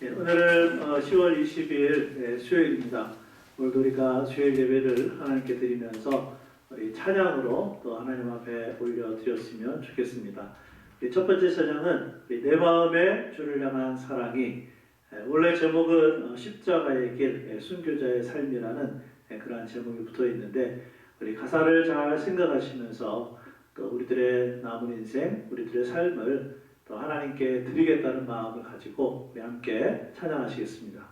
오늘은 10월 20일 수요일입니다. 오늘도 우리가 수요일 예배를 하나님께 드리면서 우리 찬양으로 또 하나님 앞에 올려드렸으면 좋겠습니다. 첫 번째 찬양은 내 마음의 주를 향한 사랑이, 원래 제목은 십자가의 길, 순교자의 삶이라는 그러한 제목이 붙어 있는데, 우리 가사를 잘 생각하시면서 또 우리들의 남은 인생, 우리들의 삶을 또 하나님께 드리겠다는 마음을 가지고 우리 함께 찬양하시겠습니다.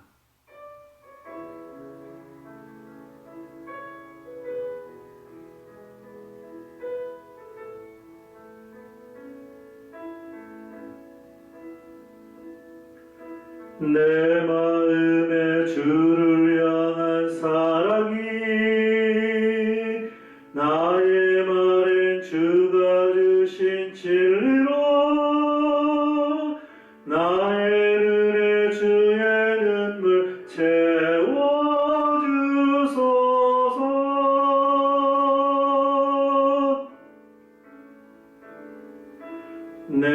내 마음의 주를 향한 사랑이, 나의 말은 주가 주신 진리로 나의 눈에 주의 눈물 채워주소서. 내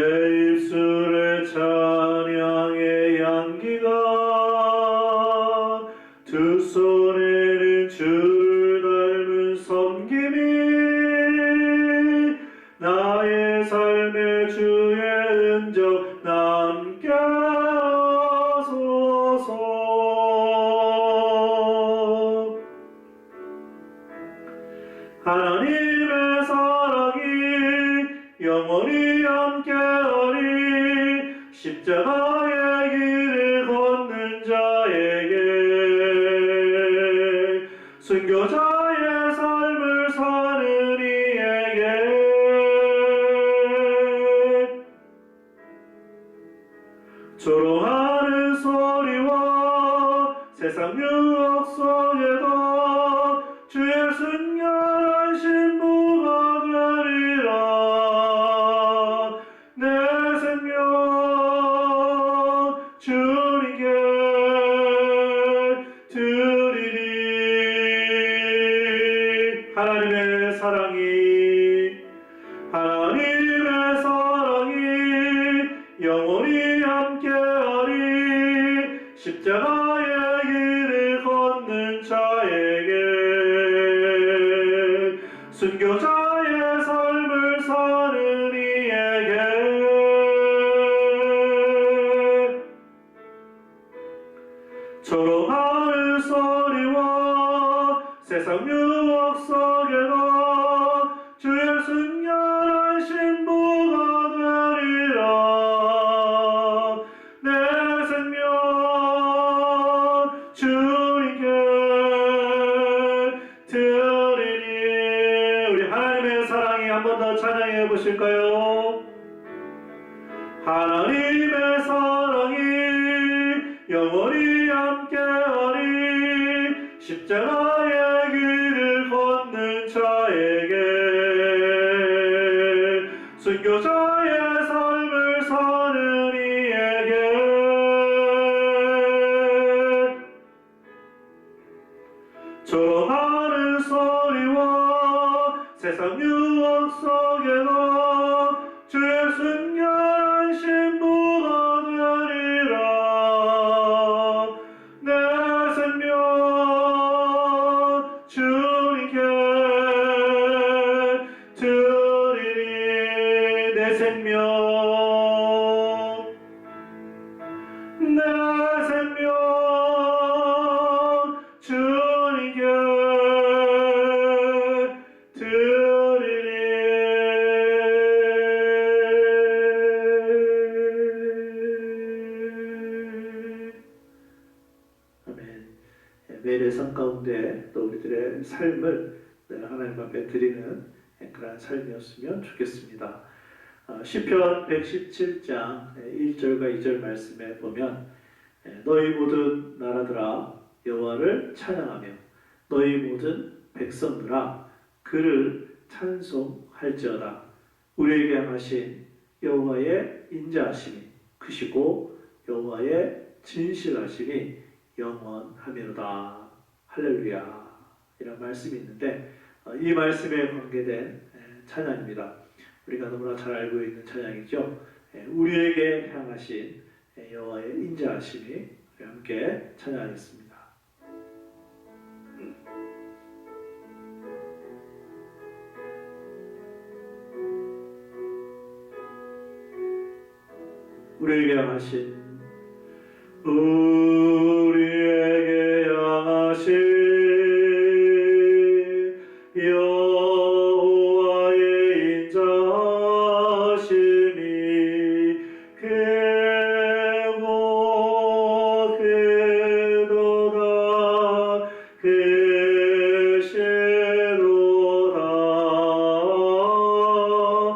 입술의 찬양의 향기가, 두 손에는 주를 닮은 섬김이, 나의 삶의 주의 은정 남게 하소서. 하나님의 사랑이 영원히 함께하리, 십자가의 길을 걷는 자에게, 순교자의 삶을 사는 이에게, 조롱하는 소리와 세상 유혹 속에도 주의 순결한 신부가 되리라. 내 생명 주님께 드리리. 하나님의 사랑이 영원히 함께하리, 십자가의 길을 걷는 자에게, 순교자의 삶을 사는 이에게, 조롱하는 소리와 세상 유혹 속에도 주의 순결한 신부가 되리라. 내 생명 주님께 드리니. 우리 하나님의 사랑이 한 번 더 찬양해 보실까요? 하나님의 사랑이 영원히 함께하리, 십자가의 길을 걷는 자에게, 순교자의 삶을 사는 이에게, 조롱하는 소리와 세상 유혹 속에도 주의 순결한 신부가 되리라. 내 생명 주님께 드리리. 내 생명 주님께 드리리. 아멘. 매일의 삶 가운데 또 우리들의 삶을 하나님 앞에 드리는 그런 삶이었으면 좋겠습니다. 시편 117장 1절과 2절 말씀에 보면, 너희 모든 나라들아 여호와를 찬양하며 너희 모든 백성들아 그를 찬송할지어다. 우리에게 행하신 여호와의 인자하심이 크시고 여호와의 진실하심이 영원하미로다. 할렐루야. 이런 말씀이 있는데, 이 말씀에 관계된 찬양입니다. 우리가 너무나 잘 알고 있는 찬양이죠. 우리에게 향하신 여호와의 인자하심이 함께 찬양하겠습니다. 우리에게 향하신 여호와의 인자하심이 크고 크도다 크시도다 크고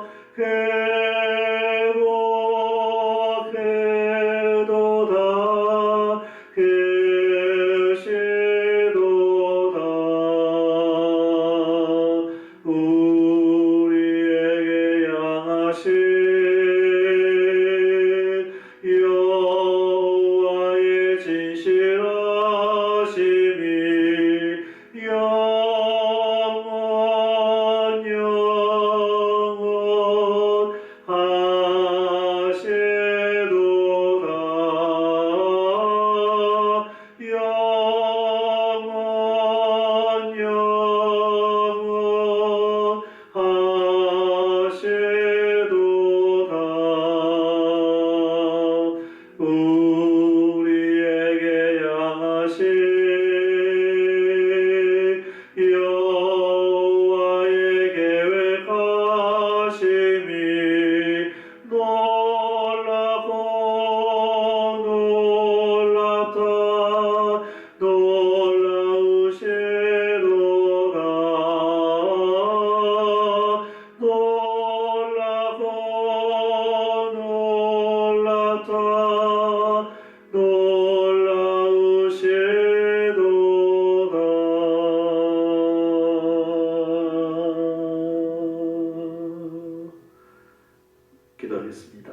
크도다 크시도다 우리에게 향하신 여호와의 진실하심이 영원 하시도다 영원 하시도다 우리에게 향하신 여호와의 계획하심이 놀랍고 놀랍다 놀라우시도다 놀랍고 놀랍다 놀라우시도다 기도하겠습니다.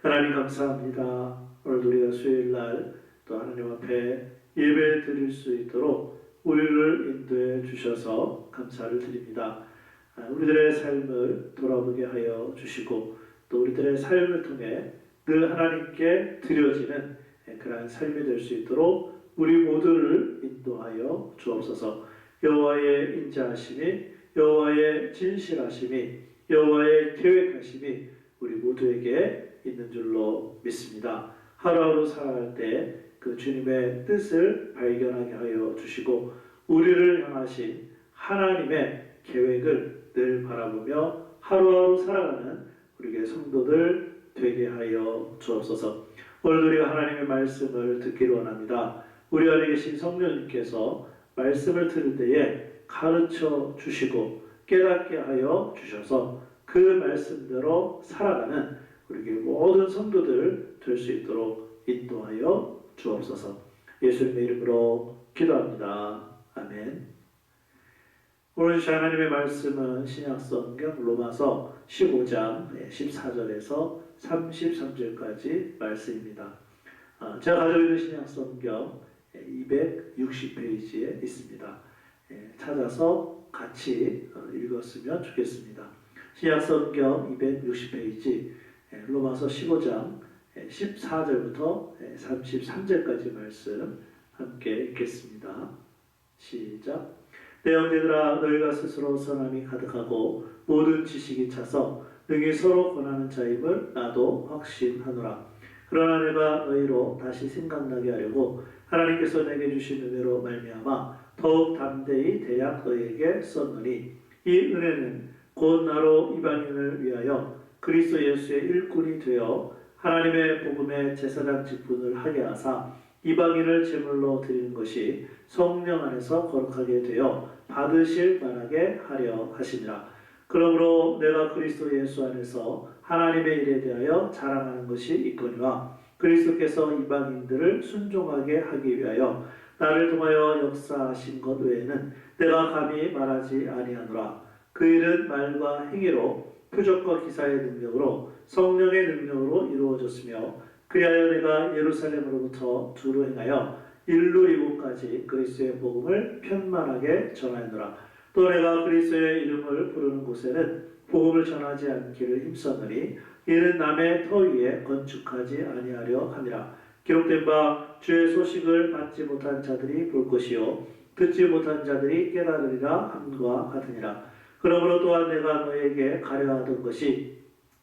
하나님 감사합니다. 오늘도 우리가 수요일날 또 하나님 앞에 예배 드릴 수 있도록 우리를 인도해 주셔서 감사를 드립니다. 우리들의 삶을 돌아보게 하여 주시고 또 우리들의 삶을 통해 늘 하나님께 드려지는 그러한 삶이 될 수 있도록 우리 모두를 인도하여 주옵소서. 여호와의 인자하심이 여호와의 진실하심이 여호와의 계획하심이 우리 모두에게 있는 줄로 믿습니다. 하루하루 살아갈 때 그 주님의 뜻을 발견하게 하여 주시고 우리를 향하신 하나님의 계획을 늘 바라보며 하루하루 살아가는 우리의 성도들 되게 하여 주옵소서. 오늘 우리가 하나님의 말씀을 듣기를 원합니다. 우리 안에 계신 성령님께서 말씀을 들을 때에 가르쳐 주시고 깨닫게 하여 주셔서 그 말씀대로 살아가는 우리 모든 성도들 될 수 있도록 인도하여 주옵소서. 예수님의 이름으로 기도합니다. 아멘. 오늘 주신 하나님의 말씀은 신약성경 로마서 15장 14절에서 33절까지 말씀입니다. 제가 가지고 있는 신약성경 260페이지에 있습니다. 찾아서 같이 읽었으면 좋겠습니다. 신약성경 260페이지 로마서 15장 14절부터 33절까지 말씀 함께 읽겠습니다. 시작. 내 형제들아 너희가 스스로 선함이 가득하고 모든 지식이 차서 능히 서로 권하는 자임을 나도 확신하노라. 그러나 내가 너희로 다시 생각나게 하려고 하나님께서 내게 주신 은혜로 말미암아 더욱 담대히 대약 너희에게 썼노니 이 은혜는 곧 나로 이방인을 위하여 그리스도 예수의 일꾼이 되어 하나님의 복음의 제사장 직분을 하게 하사 이방인을 제물로 드리는 것이 성령 안에서 거룩하게 되어 받으실 만하게 하려 하시니라. 그러므로 내가 그리스도 예수 안에서 하나님의 일에 대하여 자랑하는 것이 있거니와 그리스도께서 이방인들을 순종하게 하기 위하여 나를 통하여 역사하신 것 외에는 내가 감히 말하지 아니하노라. 그 일은 말과 행위로 표적과 기사의 능력으로 성령의 능력으로 이루어졌으며 그리하여 내가 예루살렘으로부터 두루 행하여 일루 이곳까지 그리스도의 복음을 편만하게 전하였노라. 또 내가 그리스도의 이름을 부르는 곳에는 복음을 전하지 않기를 힘썼느니 이는 남의 터 위에 건축하지 아니하려 함이라. 기록된 바 주의 소식을 받지 못한 자들이 볼 것이요 듣지 못한 자들이 깨달으리라 함과 같으니라. 그러므로 또한 내가 너에게 가려하던 것이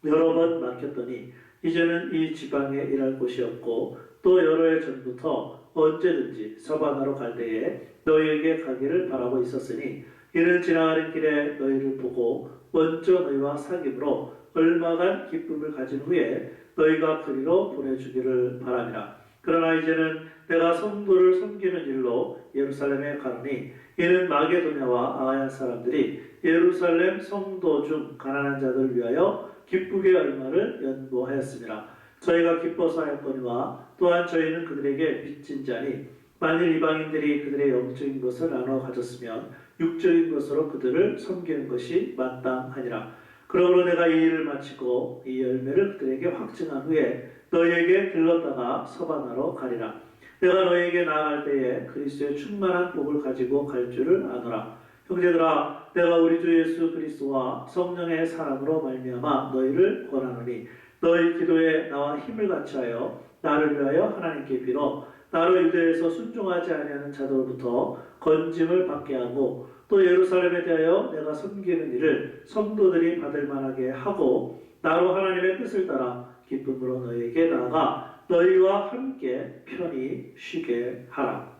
여러 번 막혔더니 이제는 이 지방에 일할 곳이 없고 또 여러 해 전부터 언제든지 서바나로 갈 때에 너희에게 가기를 바라고 있었으니 이는 지나가는 길에 너희를 보고 먼저 너희와 사귐으로 얼마간 기쁨을 가진 후에 너희가 그리로 보내주기를 바랍니다. 그러나 이제는 내가 성도를 섬기는 일로 예루살렘에 가노니 이는 마게도냐와 아야 사람들이 예루살렘 성도 중 가난한 자들을 위하여 기쁘게 얼마를 연보하였습니다. 저희가 기뻐서 하였거니와 또한 저희는 그들에게 빚진 자니 만일 이방인들이 그들의 영적인 것을 나눠 가졌으면 육적인 것으로 그들을 섬기는 것이 마땅하니라. 그러므로 내가 이 일을 마치고 이 열매를 그들에게 확증한 후에 너희에게 들렀다가 서바나로 가리라. 내가 너희에게 나아갈 때에 그리스도의 충만한 복을 가지고 갈 줄을 아노라. 형제들아, 내가 우리 주 예수 그리스도와 성령의 사랑으로 말미암아 너희를 권하노니 너희 기도에 나와 힘을 같이하여 나를 위하여 하나님께 빌어 나로 유대에서 순종하지 아니하는 자들로부터 건짐을 받게 하고 또 예루살렘에 대하여 내가 섬기는 일을 성도들이 받을 만하게 하고 나로 하나님의 뜻을 따라 기쁨으로 너희에게 나아가 너희와 함께 편히 쉬게 하라.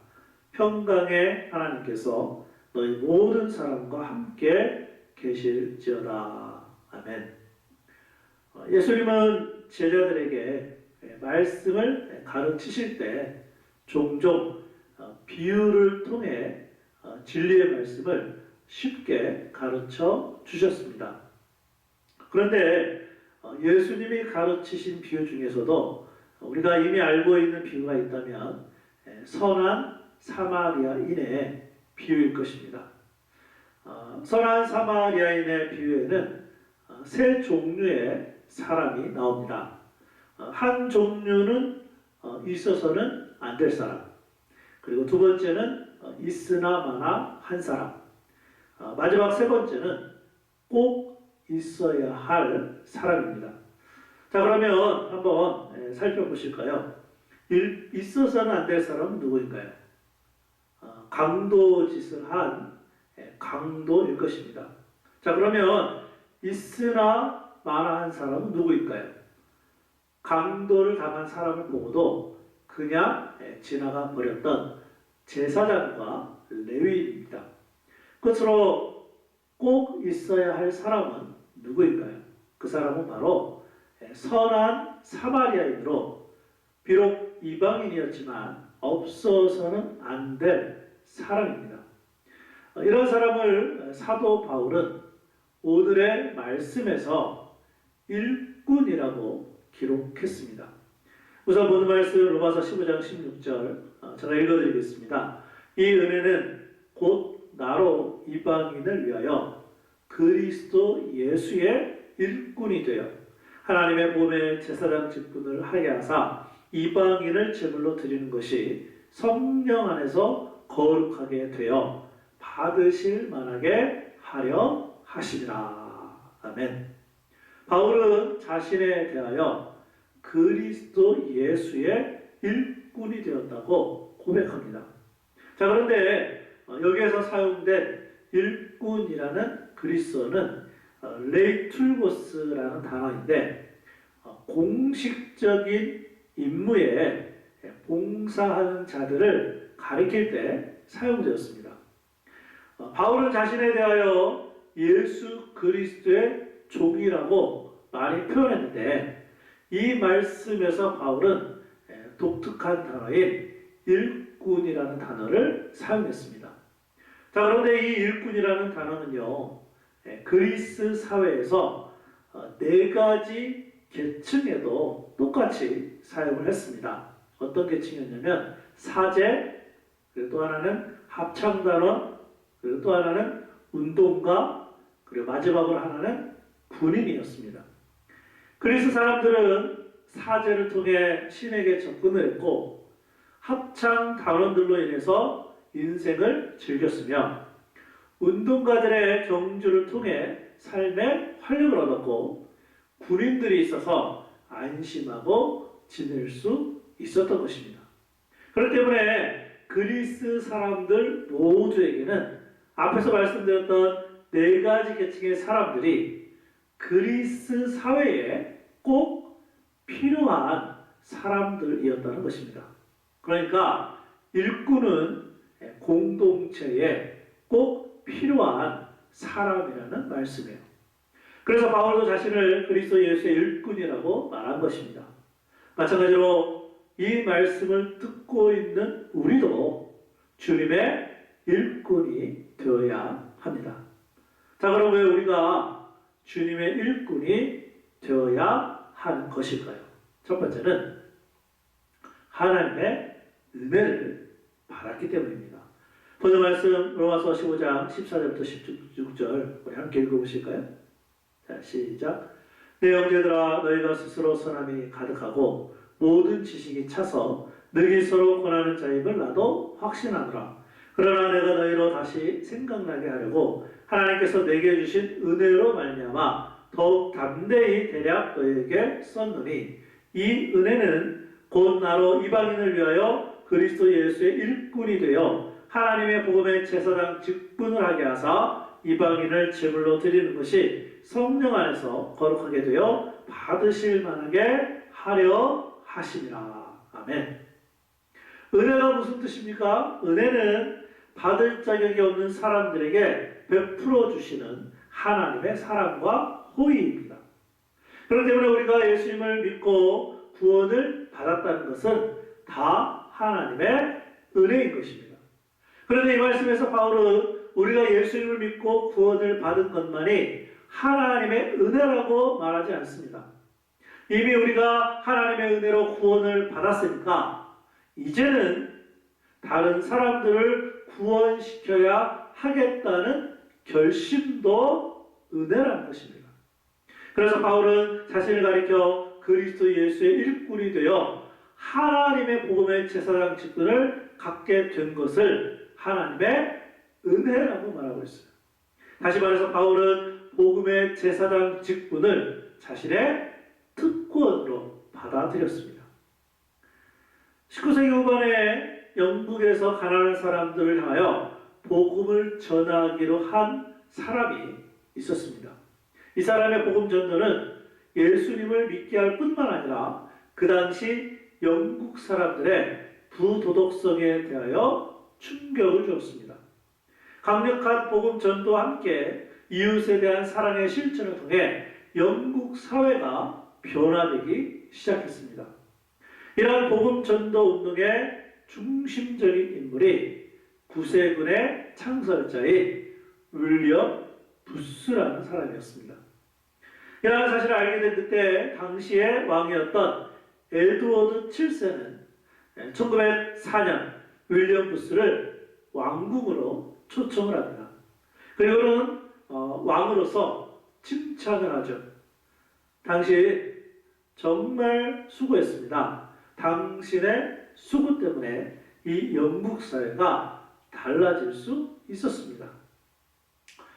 평강의 하나님께서 너희 모든 사람과 함께 계실지어다. 아멘. 예수님은 제자들에게 말씀을 가르치실 때 종종 비유를 통해 진리의 말씀을 쉽게 가르쳐 주셨습니다. 그런데 예수님이 가르치신 비유 중에서도 우리가 이미 알고 있는 비유가 있다면 선한 사마리아인의 비유일 것입니다. 선한 사마리아인의 비유에는 세 종류의 사람이 나옵니다. 한 종류는 있어서는 안 될 사람, 그리고 두 번째는 있으나 마나 한 사람, 마지막 세 번째는 꼭 있어야 할 사람입니다. 자, 그러면 한번 살펴보실까요? 있어서는 안 될 사람은 누구인가요? 강도짓을 한 강도일 것입니다. 자, 그러면 있으나 마나 한 사람은 누구일까요? 강도를 당한 사람을 보고도 그냥 지나가 버렸던 제사장과 레위인입니다. 끝으로 꼭 있어야 할 사람은 누구일까요? 그 사람은 바로 선한 사마리아인으로 비록 이방인이었지만 없어서는 안 될 사람입니다. 이런 사람을 사도 바울은 오늘의 말씀에서 일꾼이라고 기록했습니다. 우선 본 말씀 로마서 15장 16절 제가 읽어드리겠습니다. 이 은혜는 곧 나로 이방인을 위하여 그리스도 예수의 일꾼이 되어 하나님의 몸의 제사장 직분을 하게 하사 이방인을 제물로 드리는 것이 성령 안에서 거룩하게 되어 받으실 만하게 하려 하시리라. 아멘. 바울은 자신에 대하여 그리스도 예수의 일꾼이 되었다고 고백합니다. 자, 그런데 여기에서 사용된 일꾼이라는 그리스어는 레이툴고스라는 단어인데 공식적인 임무에 봉사하는 자들을 가리킬 때 사용되었습니다. 바울은 자신에 대하여 예수 그리스도의 종이라고 많이 표현했는데 이 말씀에서 바울은 독특한 단어인 일꾼이라는 단어를 사용했습니다. 자, 그런데 이 일꾼이라는 단어는요, 그리스 사회에서 네 가지 계층에도 똑같이 사용을 했습니다. 어떤 계층이었냐면 사제, 그리고 또 하나는 합창단원, 그리고 또 하나는 운동가, 그리고 마지막으로 하나는 군인이었습니다. 그리스 사람들은 사제를 통해 신에게 접근을 했고 합창 단원들로 인해서 인생을 즐겼으며 운동가들의 경주를 통해 삶의 활력을 얻었고 군인들이 있어서 안심하고 지낼 수 있었던 것입니다. 그렇기 때문에 그리스 사람들 모두에게는 앞에서 말씀드렸던 네 가지 계층의 사람들이 그리스 사회에 꼭 필요한 사람들이었다는 것입니다. 그러니까 일꾼은 공동체에 꼭 필요한 사람이라는 말씀이에요. 그래서 바울도 자신을 그리스도 예수의 일꾼이라고 말한 것입니다. 마찬가지로 이 말씀을 듣고 있는 우리도 주님의 일꾼이 되어야 합니다. 자, 그럼 왜 우리가 주님의 일꾼이 되어야 하는 것일까요? 첫 번째는 하나님의 은혜를 받았기 때문입니다. 본문 말씀 로마서 15장 14절부터 16절 우리 함께 읽어보실까요? 자, 시작. 내 형제들아, 너희가 스스로 선함이 가득하고 모든 지식이 차서 능히 서로 권하는 자임을 나도 확신하노라. 그러나 내가 너희로 다시 생각나게 하려고 하나님께서 내게 주신 은혜로 말미암아 더욱 담대히 대략 너희에게 썼노니, 이 은혜는 곧 나로 이방인을 위하여 그리스도 예수의 일꾼이 되어 하나님의 복음의 제사장 직분을 하게 하사 이방인을 제물로 드리는 것이 성령 안에서 거룩하게 되어 받으실 만하게 하려 하심이라. 아멘. 은혜가 무슨 뜻입니까? 은혜는 받을 자격이 없는 사람들에게 베풀어 주시는 하나님의 사랑과 호의입니다. 그렇기 때문에 우리가 예수님을 믿고 구원을 받았다는 것은 다 하나님의 은혜인 것입니다. 그런데 이 말씀에서 바울은 우리가 예수님을 믿고 구원을 받은 것만이 하나님의 은혜라고 말하지 않습니다. 이미 우리가 하나님의 은혜로 구원을 받았으니까 이제는 다른 사람들을 구원시켜야 하겠다는 결심도 은혜라는 것입니다. 그래서 바울은 자신을 가리켜 그리스도 예수의 일꾼이 되어 하나님의 복음의 제사장 직분을 갖게 된 것을 하나님의 은혜라고 말하고 있어요. 다시 말해서 바울은 복음의 제사장 직분을 자신의 특권으로 받아들였습니다. 19세기 후반에 영국에서 가난한 사람들을 향하여 복음을 전하기로 한 사람이 있었습니다. 이 사람의 복음 전도는 예수님을 믿게 할 뿐만 아니라 그 당시 영국 사람들의 부도덕성에 대하여 충격을 주었습니다. 강력한 복음 전도와 함께 이웃에 대한 사랑의 실천을 통해 영국 사회가 변화되기 시작했습니다. 이러한 복음 전도 운동의 중심적인 인물이 구세군의 창설자인 윌리엄 부스라는 사람이었습니다. 이러한 사실을 알게 된 그때 당시의 왕이었던 에드워드 7세는 1904년 윌리엄 부스를 왕궁으로 초청을 합니다. 그리고는 왕으로서 칭찬을 하죠. 당신 정말 수고했습니다. 당신의 수고 때문에 이 영국 사회가 달라질 수 있었습니다.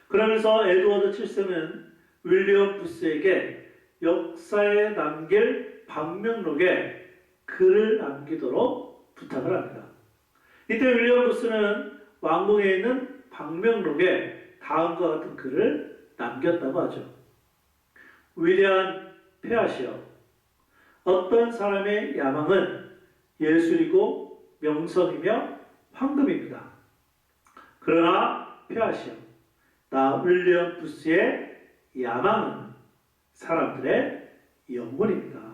그러면서 에드워드 7세는 윌리엄 부스에게 역사에 남길 방명록에 글을 남기도록 부탁을 합니다. 이때 윌리엄 부스는 왕궁에 있는 방명록에 다음과 같은 글을 남겼다고 하죠. 위대한 폐하시여, 어떤 사람의 야망은 예술이고 명성이며 황금입니다. 그러나 폐하시여, 나 윌리엄 부스의 야망은 사람들의 영혼입니다.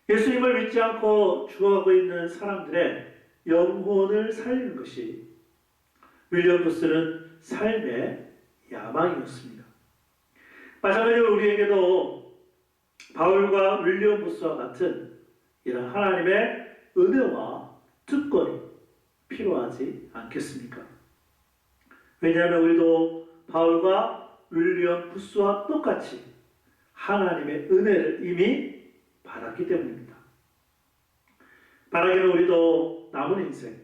예수님을 믿지 않고 죽어가고 있는 사람들의 영혼을 살리는 것이 윌리엄 부스는 삶의 야망이었습니다. 마찬가지로 우리에게도 바울과 윌리엄 부스와 같은 이런 하나님의 은혜와 특권이 필요하지 않겠습니까? 왜냐하면 우리도 바울과 윌리엄 부스와 똑같이 하나님의 은혜를 이미 받았기 때문입니다. 바라기는 우리도 남은 인생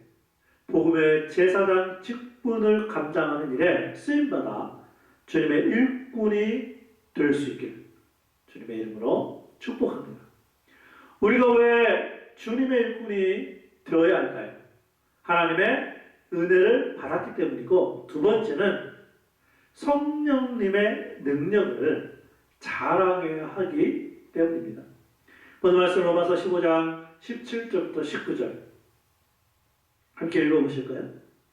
복음의 제사장 직분을 감당하는 일에 쓰임받아 주님의 일꾼이 될 수 있길 주님의 이름으로 축복합니다. 우리가 왜 주님의 일꾼이 되어야 할까요? 하나님의 은혜를 받았기 때문이고, 두 번째는 성령님의 능력을 자랑해야 하기 때문입니다. 오늘 말씀 로마서 15장 17절부터 19절 함께 읽어보실까요?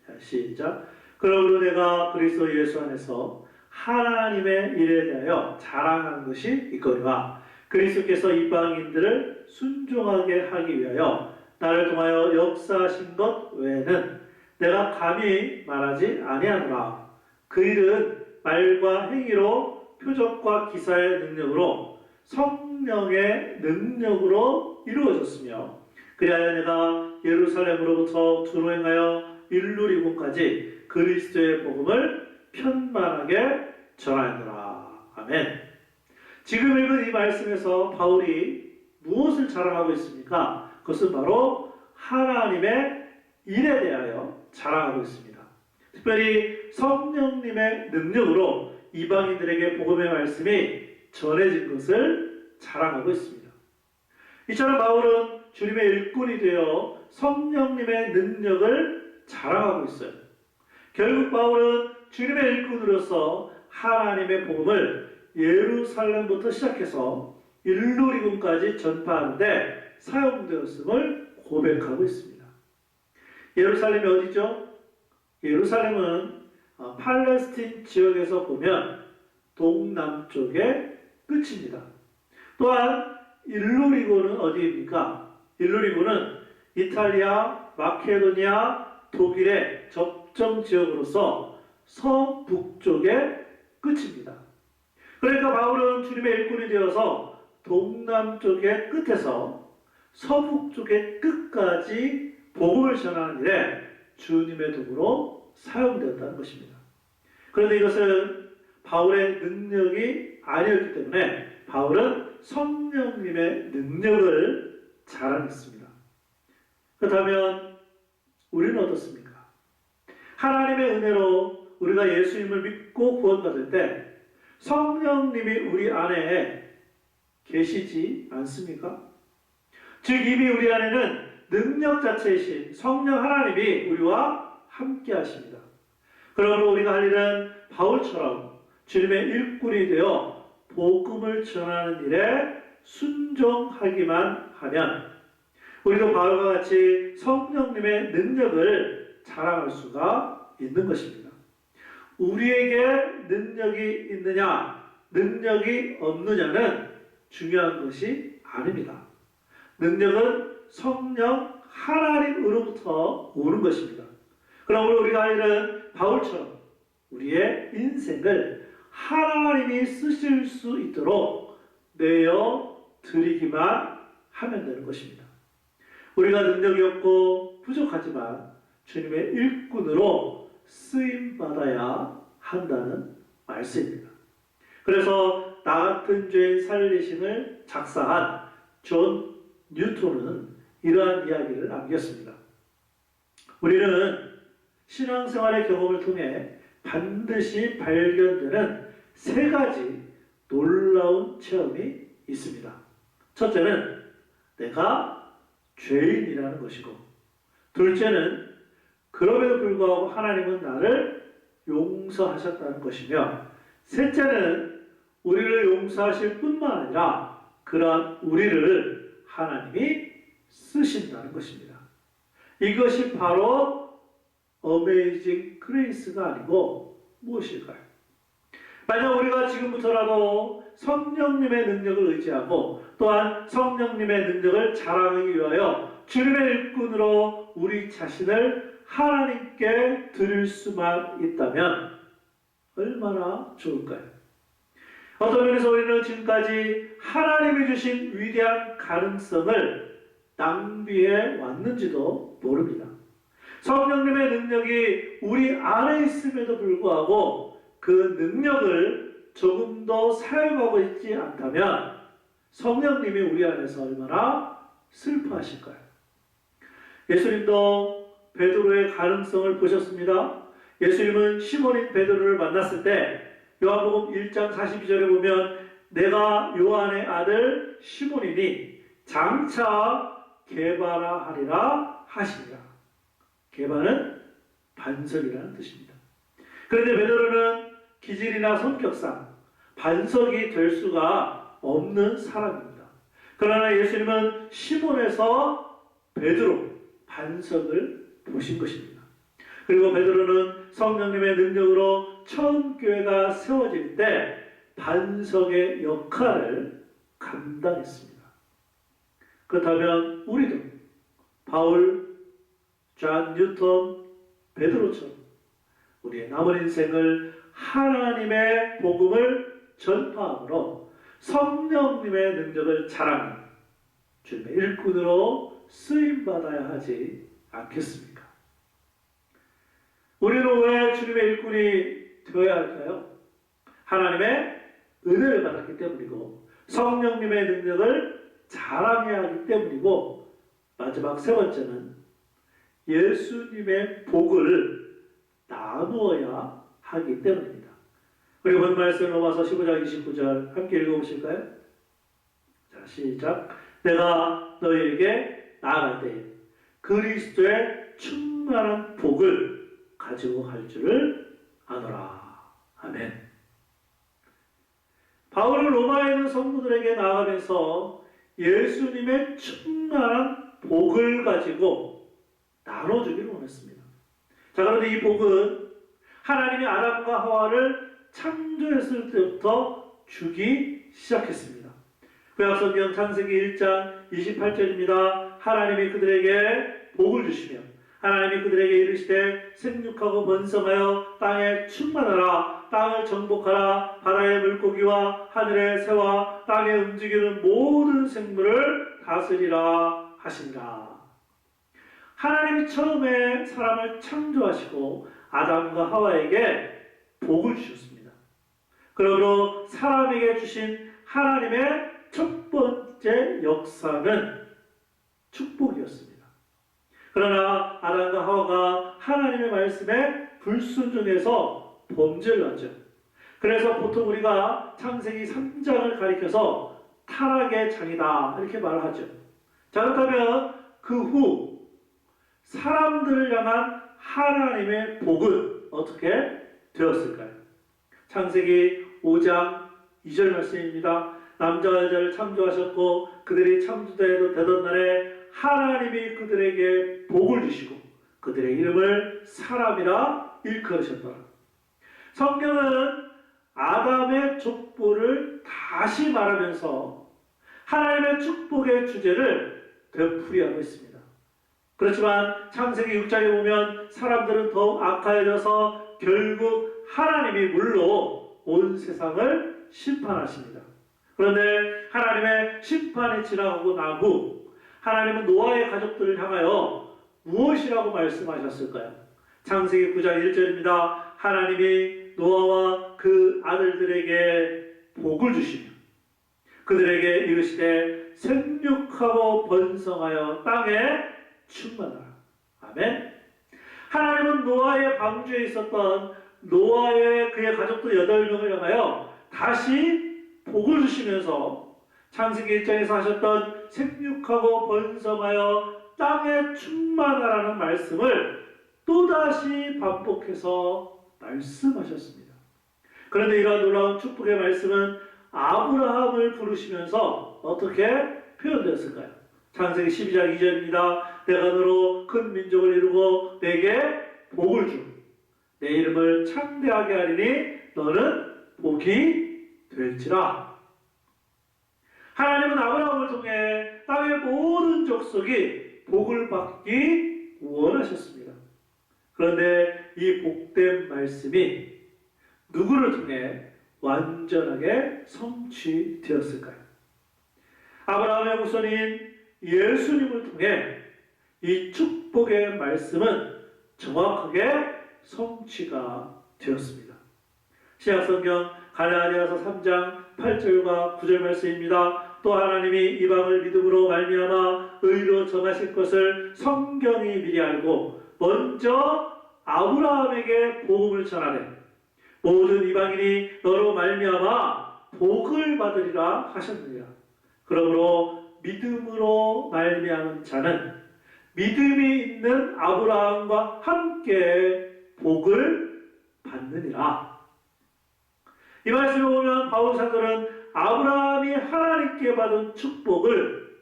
자, 시작. 그러므로 내가 그리스도 예수 안에서 하나님의 일에 대하여 자랑하는 것이 있거니와 그리스도께서 이방인들을 순종하게 하기 위하여 나를 통하여 역사하신 것 외에는 내가 감히 말하지 아니하노라. 그 일은 말과 행위로 표적과 기사의 능력으로 성령의 능력으로 이루어졌으며, 그리하여 내가 예루살렘으로부터 두루 행하여 일루리고까지 그리스도의 복음을 편만하게 전하노라. 아멘. 지금 읽은 이 말씀에서 바울이 무엇을 자랑하고 있습니까? 그것은 바로 하나님의 일에 대하여 자랑하고 있습니다. 특별히 성령님의 능력으로 이방인들에게 복음의 말씀이 전해진 것을 자랑하고 있습니다. 이처럼 바울은 주님의 일꾼이 되어 성령님의 능력을 자랑하고 있어요. 결국 바울은 주님의 일꾼으로서 하나님의 복음을 예루살렘부터 시작해서 일루리군까지 전파하는데 사용되었음을 고백하고 있습니다. 예루살렘이 어디죠? 예루살렘은 팔레스틴 지역에서 보면 동남쪽의 끝입니다. 또한 일루리고는 어디입니까? 일루리고는 이탈리아, 마케도니아, 독일의 접점 지역으로서 서북쪽의 끝입니다. 그러니까 바울은 주님의 일꾼이 되어서 동남쪽의 끝에서 서북쪽의 끝까지 복음을 전하는 일에 주님의 도구로 사용되었다는 것입니다. 그런데 이것은 바울의 능력이 아니었기 때문에 바울은 성령님의 능력을 자랑했습니다. 그렇다면 우리는 어떻습니까? 하나님의 은혜로 우리가 예수님을 믿고 구원받을 때 성령님이 우리 안에 계시지 않습니까? 즉 이미 우리 안에는 능력 자체이신 성령 하나님이 우리와 함께 하십니다. 그러므로 우리가 할 일은 바울처럼 주님의 일꾼이 되어 복음을 전하는 일에 순종하기만 하면 우리도 바울과 같이 성령님의 능력을 자랑할 수가 있는 것입니다. 우리에게 능력이 있느냐, 능력이 없느냐는 중요한 것이 아닙니다. 능력은 성령 하나님으로부터 오는 것입니다. 그러므로 우리가 할 일은 바울처럼 우리의 인생을 하나님이 쓰실 수 있도록 내어 드리기만 하면 되는 것입니다. 우리가 능력이 없고 부족하지만 주님의 일꾼으로 쓰임받아야 한다는 말씀입니다. 그래서 나 같은 죄인 살리심을 작사한 존 뉴턴은 이러한 이야기를 남겼습니다. 우리는 신앙생활의 경험을 통해 반드시 발견되는 세 가지 놀라운 체험이 있습니다. 첫째는 내가 죄인이라는 것이고, 둘째는 그럼에도 불구하고 하나님은 나를 용서하셨다는 것이며, 셋째는 우리를 용서하실 뿐만 아니라 그러한 우리를 하나님이 쓰신다는 것입니다. 이것이 바로 어메이징 그레이스가 아니고 무엇일까요? 만약 우리가 지금부터라도 성령님의 능력을 의지하고 또한 성령님의 능력을 자랑하기 위하여 주님의 일꾼으로 우리 자신을 하나님께 드릴 수만 있다면 얼마나 좋을까요? 어떤 면에서 우리는 지금까지 하나님이 주신 위대한 가능성을 낭비해 왔는지도 모릅니다. 성령님의 능력이 우리 안에 있음에도 불구하고 그 능력을 조금도 사용하고 있지 않다면 성령님이 우리 안에서 얼마나 슬퍼하실까요? 예수님도 베드로의 가능성을 보셨습니다. 예수님은 시몬인 베드로를 만났을 때 요한복음 1장 42절에 보면 내가 요한의 아들 시몬이니 장차 게바라 하리라 하시니라. 게바는 반석이라는 뜻입니다. 그런데 베드로는 기질이나 성격상 반석이 될 수가 없는 사람입니다. 그러나 예수님은 시몬에서 베드로 반석을 보신 것입니다. 그리고 베드로는 성령님의 능력으로 처음 교회가 세워질 때 반석의 역할을 감당했습니다. 그렇다면 우리도 바울, 존 뉴턴, 베드로처럼 우리의 남은 인생을 하나님의 복음을 전파함으로 성령님의 능력을 자랑하는 주님의 일꾼으로 쓰임받아야 하지 않겠습니까? 우리는 왜 주님의 일꾼이 되어야 할까요? 하나님의 은혜를 받았기 때문이고 성령님의 능력을 자랑해야 하기 때문이고 마지막 세 번째는 예수님의 복을 나누어야 하기 때문입니다. 우리 본 말씀 로마서 15장 29절 함께 읽어보실까요? 자, 시작. 내가 너희에게 나아갈 때에 그리스도의 충만한 복을 가지고 갈 줄을 아노라. 아멘. 바울은 로마에 있는 성도들에게 나아가면서 예수님의 충만한 복을 가지고 나눠주기를 원했습니다. 자, 그런데 이 복은 하나님이 아담과 하와를 창조했을 때부터 주기 시작했습니다. 구약성경 창세기 1장 28절입니다. 하나님이 그들에게 복을 주시며 하나님이 그들에게 이르시되 생육하고 번성하여 땅에 충만하라. 땅을 정복하라. 바다의 물고기와 하늘의 새와 땅에 움직이는 모든 생물을 다스리라 하시니라. 하나님이 처음에 사람을 창조하시고 아담과 하와에게 복을 주셨습니다. 그러므로 사람에게 주신 하나님의 첫 번째 역사는 축복이었습니다. 그러나 아담과 하와가 하나님의 말씀에 불순종해서 범죄를 하죠. 그래서 보통 우리가 창세기 3장을 가리켜서 타락의 장이다 이렇게 말을 하죠. 자, 그렇다면 그 후 사람들을 향한 하나님의 복은 어떻게 되었을까요? 창세기 5장 2절 말씀입니다. 남자와 여자를 창조하셨고 그들이 창조되던 날에 하나님이 그들에게 복을 주시고 그들의 이름을 사람이라 일컬으셨더라. 성경은 아담의 족보를 다시 말하면서 하나님의 축복의 주제를 되풀이하고 있습니다. 그렇지만 창세기 6장에 보면 사람들은 더욱 악하여져서 결국 하나님이 물로 온 세상을 심판하십니다. 그런데 하나님의 심판이 지나가고 난 후 하나님은 노아의 가족들을 향하여 무엇이라고 말씀하셨을까요? 창세기 9장 1절입니다. 하나님이 노아와 그 아들들에게 복을 주시며 그들에게 이르시되 생육하고 번성하여 땅에 충만하라. 아멘. 하나님은 노아의 방주에 있었던 노아의 그의 가족들 8명을 향하여 다시 복을 주시면서 창세기 1장에서 하셨던 생육하고 번성하여 땅에 충만하라는 말씀을 또다시 반복해서 말씀하셨습니다. 그런데 이러한 놀라운 축복의 말씀은 아브라함을 부르시면서 어떻게 표현되었을까요? 창세기 12장 2절입니다. 내가 너로 큰 민족을 이루고 내게 복을 주 내 이름을 창대하게 하리니 너는 복이 될지라. 하나님은 아브라함을 통해 땅의 모든 족속이 복을 받기 원하셨습니다. 그런데 이 복된 말씀이 누구를 통해 완전하게 성취되었을까요? 아브라함의 후손인 예수님을 통해 이 축복의 말씀은 정확하게 성취가 되었습니다. 신약성경 갈라디아서 3장 8절과 9절 말씀입니다. 또 하나님이 이방을 믿음으로 말미암아 의로 정하실 것을 성경이 미리 알고 먼저 아브라함에게 복음을 전하되 모든 이방인이 너로 말미암아 복을 받으리라 하셨느니라. 그러므로 믿음으로 말미암은 자는 믿음이 있는 아브라함과 함께 복을 받느니라. 이 말씀을 보면 바울 사도는 아브라함이 하나님께 받은 축복을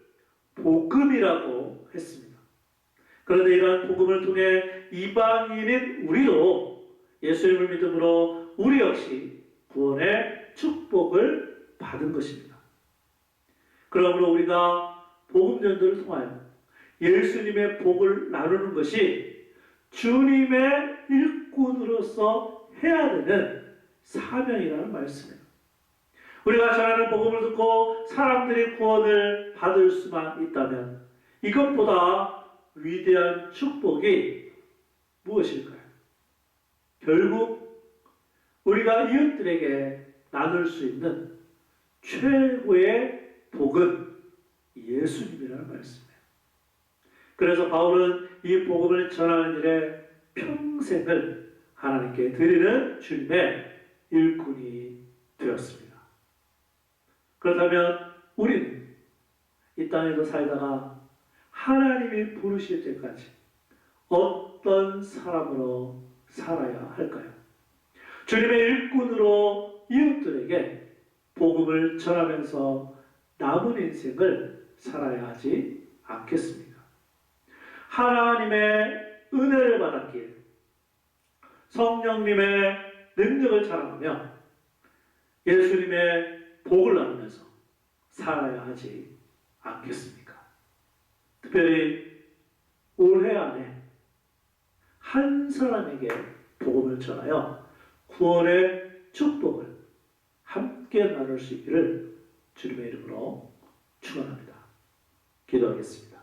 복음이라고 했습니다. 그런데 이러한 복음을 통해 이방인인 우리도 예수님을 믿음으로 우리 역시 구원의 축복을 받은 것입니다. 그러므로 우리가 복음 전도를 통하여 예수님의 복을 나누는 것이 주님의 일꾼으로서 해야 되는 사명이라는 말씀이에요. 우리가 전하는 복음을 듣고 사람들이 구원을 받을 수만 있다면 이것보다 위대한 축복이 무엇일까요? 결국 우리가 이웃들에게 나눌 수 있는 최고의 복은 예수님이라는 말씀이에요. 그래서 바울은 이 복음을 전하는 일에 평생을 하나님께 드리는 주님의 일꾼이 되었습니다. 그렇다면 우리는 이 땅에서 살다가 하나님이 부르실 때까지 어떤 사람으로 살아야 할까요? 주님의 일꾼으로 이웃들에게 복음을 전하면서 남은 인생을 살아야 하지 않겠습니까? 하나님의 은혜를 받았기에 성령님의 능력을 자랑하며 예수님의 복을 나누면서 살아야 하지 않겠습니까? 특별히 올해 안에 한 사람에게 복음을 전하여 구원의 축복을 함께 나눌 수 있기를 주님의 이름으로 축원합니다. 기도하겠습니다.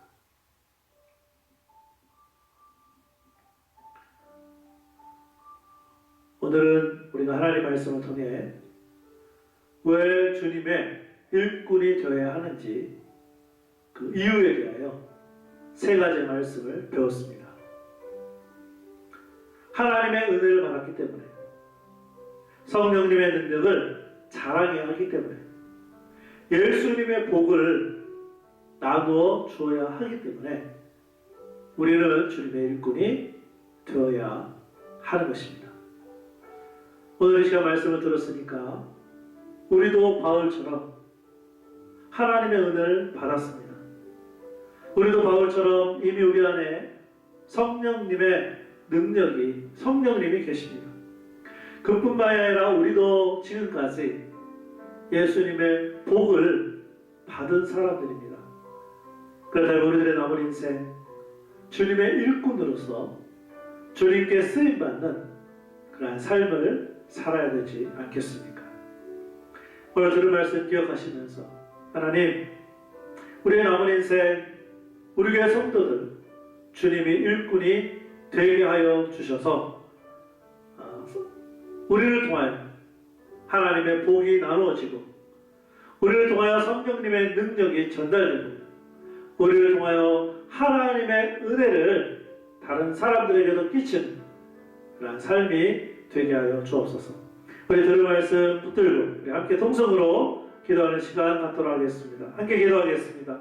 오늘은 우리가 하나님의 말씀을 통해 왜 주님의 일꾼이 되어야 하는지 그 이유에 대하여 세 가지 말씀을 배웠습니다. 하나님의 은혜를 받았기 때문에, 성령님의 능력을 자랑해야 하기 때문에, 예수님의 복을 나누어 주어야 하기 때문에 우리는 주님의 일꾼이 되어야 하는 것입니다. 오늘 이 시간 말씀을 들었으니까 우리도 바울처럼 하나님의 은혜를 받았습니다. 우리도 바울처럼 이미 우리 안에 성령님의 능력이, 성령님이 계십니다. 그뿐만이 아니라 우리도 지금까지 예수님의 복을 받은 사람들입니다. 그렇다면 우리들의 남은 인생 주님의 일꾼으로서 주님께 쓰임받는 그러한 삶을 살아야 되지 않겠습니까? 오늘 들은 말씀 기억하시면서 하나님, 우리의 남은 인생 우리 교회 성도들 주님이 일꾼이 되게 하여 주셔서 우리를 통하여 하나님의 복이 나누어지고, 우리를 통하여 성령님의 능력이 전달되고, 우리를 통하여 하나님의 은혜를 다른 사람들에게도 끼치는 그런 삶이 되게 하여 주옵소서. 우리 들은 말씀 붙들고 우리 함께 동성으로 기도하는 시간 갖도록 하겠습니다. 함께 기도하겠습니다.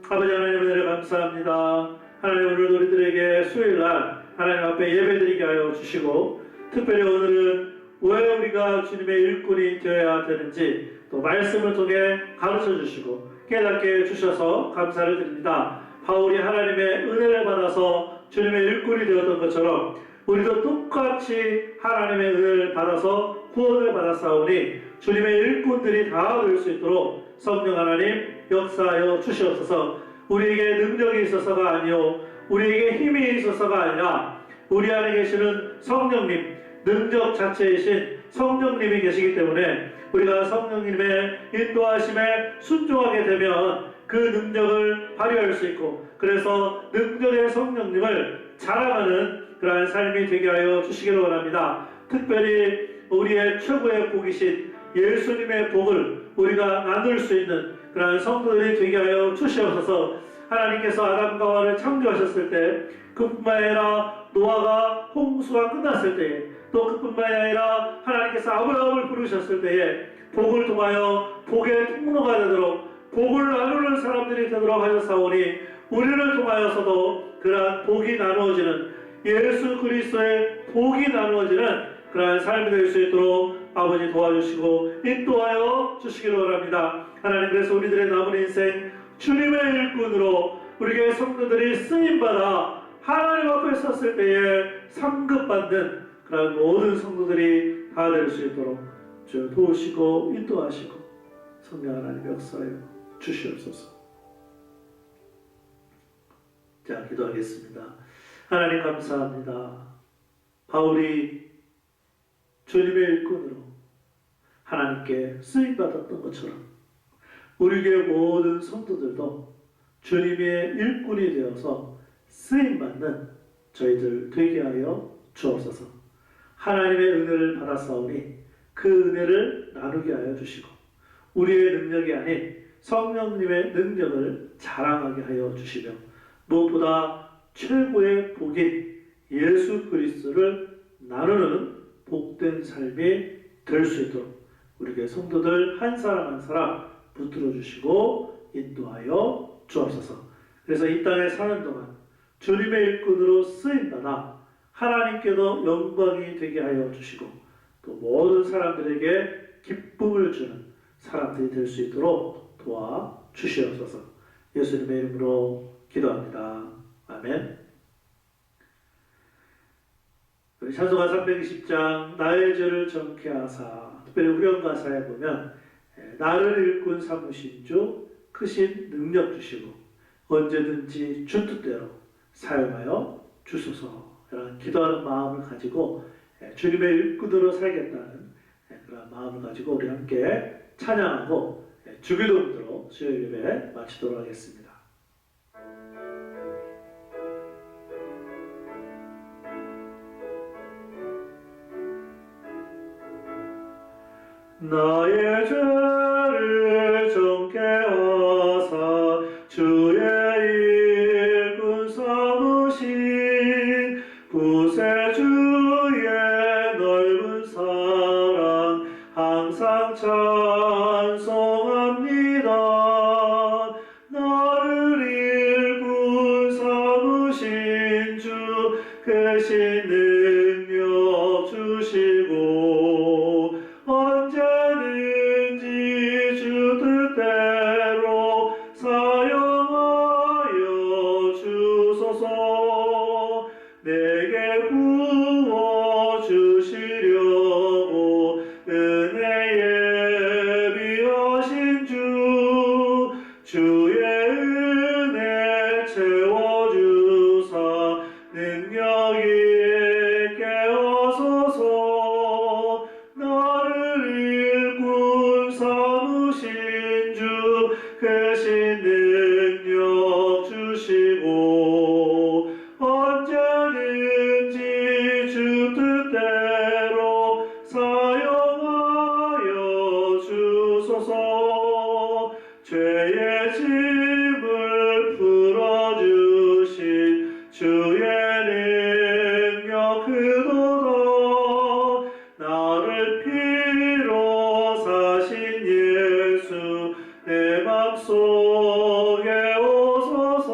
아버지 하나님, 은혜를 감사합니다. 하나님, 오늘 우리들에게 수요일날 하나님 앞에 예배드리게 하여 주시고, 특별히 오늘은 왜 우리가 주님의 일꾼이 되어야 되는지 또 말씀을 통해 가르쳐 주시고 깨닫게 해주셔서 감사를 드립니다. 바울이 하나님의 은혜를 받아서 주님의 일꾼이 되었던 것처럼 우리도 똑같이 하나님의 은혜를 받아서 구원을 받았사오니 주님의 일꾼들이 다 될 수 있도록 성령 하나님 역사하여 주시옵소서. 우리에게 능력이 있어서가 아니요 우리에게 힘이 있어서가 아니라 우리 안에 계시는 성령님, 능력 자체이신 성령님이 계시기 때문에 우리가 성령님의 인도하심에 순종하게 되면 그 능력을 발휘할 수 있고, 그래서 능력의 성령님을 자랑하는 그러한 삶이 되게 하여 주시기를 원합니다. 특별히 우리의 최고의 복이신 예수님의 복을 우리가 나눌 수 있는 그러한 성도들이 되게 하여 주시옵소서. 하나님께서 아담과 하와를 창조하셨을 때, 그뿐만 아니라 노아가 홍수가 끝났을 때 또 그뿐만이 아니라 하나님께서 아브라함을 부르셨을 때에 복을 통하여 복의 통로가 되도록 복을 나누는 사람들이 되도록 하셨사오니 우리를 통하여서도 그러한 복이 나누어지는 예수 그리스도의 복이 나누어지는 그러한 삶이 될 수 있도록 아버지 도와주시고 인도하여 주시기를 원합니다. 하나님, 그래서 우리들의 남은 인생 주님의 일꾼으로 우리의 성도들이 쓰임받아 하나님 앞에 섰을 때에 상급받는 그런 모든 성도들이 다 될 수 있도록 주 도우시고 인도하시고 성령 하나님 역사하여 주시옵소서. 자, 기도하겠습니다. 하나님 감사합니다. 바울이 주님의 일꾼으로 하나님께 쓰임받았던 것처럼 우리 교회 모든 성도들도 주님의 일꾼이 되어서 쓰임받는 저희들 되게 하여 주옵소서. 하나님의 은혜를 받았사오니 그 은혜를 나누게 하여 주시고 우리의 능력이 아닌 성령님의 능력을 자랑하게 하여 주시며 무엇보다 최고의 복인 예수 그리스도를 나누는 복된 삶이 될 수 있도록 우리의 성도들 한 사람 한 사람 붙들어 주시고 인도하여 주옵소서. 그래서 이 땅에 사는 동안 주님의 일꾼으로 쓰임받아 하나님께도 영광이 되게 하여 주시고 또 모든 사람들에게 기쁨을 주는 사람들이 될 수 있도록 도와 주시옵소서. 예수님의 이름으로 기도합니다. 아멘. 우리 찬송가 320장 나의 죄를 정케 하사, 특별히 후렴가사에 보면 나를 일꾼 삼으신 주 크신 능력 주시고 언제든지 주 뜻대로 사용하여 주소서. 이런 기도하는 마음을 가지고 주님의 일꾼으로 살겠다는 그런 마음을 가지고 우리 함께 찬양하고 주기도문으로 수요일 예배 마치도록 하겠습니다. 나의 죄를 정케 하사 주의 일꾼 삼으신 구세주의 넓은 사랑 항상 찬송합니다. 나를 일꾼 삼으신 주 크신 능력 주시고 언제든지 주 뜻대로 사용하여 주소서. 내게 부어 주시려고 은혜에 예비하신 주 주의 은혜 채워주사 능력 있게 하소서. 나를 일꾼 삼으신 주 크신 능력 주시고 언제든지 주 뜻대로 사용하여 주소서. 죄의 짐을 풀어주신 주의 능력 크도다. 나를 피로 사신 예수 내 맘속에 오소서.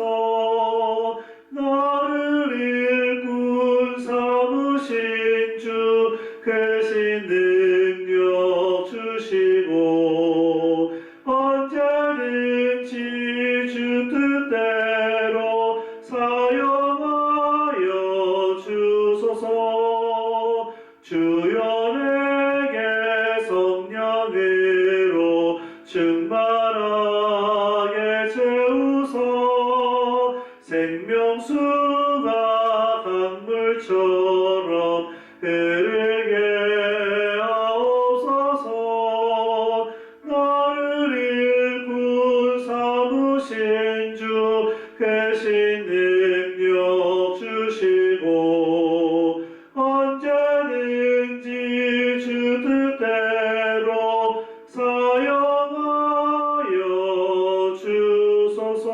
나를 일꾼 삼으신 주 크신 능력 주시고 언제든지 주 뜻대로 사용하여 주소서. 주여 내게 성령으로 충만하게 채우소. 생명수가 강물처럼 흐르게 하옵소서. 나를 일꾼 삼으신 주 크신 능력 주시고 언제든지 주 뜻대로 사용하여 주소서.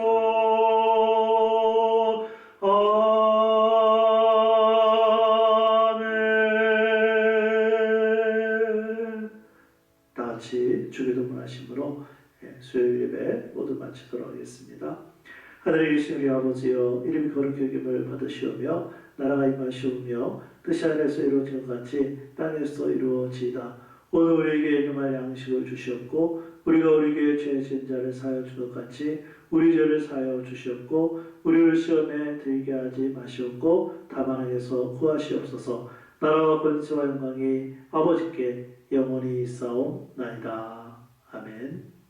예배 모두 마치도록 하겠습니다. 하늘에 계신 우리 아버지여, 이름이 거룩히 여김을 받으시오며 나라가 임하시오며 뜻이 하늘에서 이루어지는 것 같이 땅에서 이루어지이다. 오늘 우리에게 일용할 양식을 주시옵고 우리가 우리에게 죄 지은 자를 사하여 준 것 같이 우리 죄를 사하여 주시옵고 우리를 시험에 들게 하지 마시옵고 다만 악에서 구하시옵소서. 나라와 권세와 영광이 아버지께 영원히 있사옵나이다. 아멘.